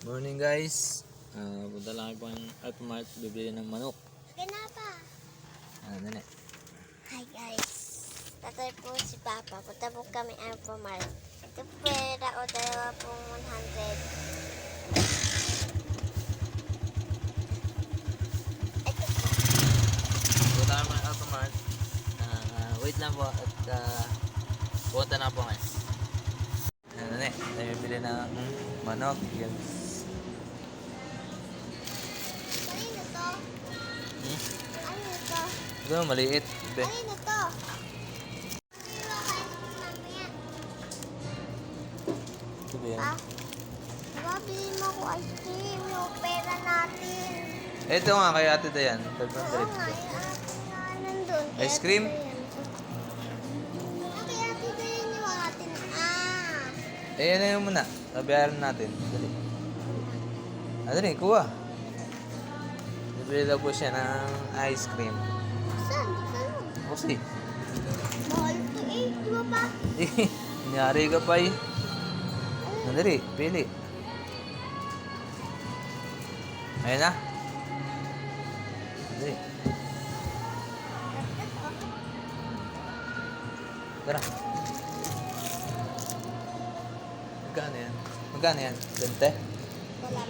Morning guys. Punta lang ako ng Alphamart bibili ng manok. Ganapa. Ano na? Hi guys. Tatay po si Papa. Punta po kami Alphamart. Ito pera o dalawa pong 100. Ito po. Punta kami ng Alphamart. Wait lang po at punta na po guys. Ano na? Tayo bibili ng manok. Yan. Kanino to? Ano to? Ito maliit. Be. Kanino to? Kanino kayo mamaya? Ito ba yan? Ha? Diba, bilhin mo ko ice cream. Yung pera natin. Ito nga kay Ate Dayan. Oo nga, 500. yung atin na nandun. Ice cream? Okay, ate ko yun yung atin. Ano yun muna. Nabayaran natin. Dali. Dali, kuha. Bibili daw po siya ng ice cream. Saan? Saan? Kasi, Mahal to eh. Di ba pa? nangyari ka pa eh. Dali, pili. Ayun na. Dali. Tara. Magkano yan? Magkano yan? 20? Wala.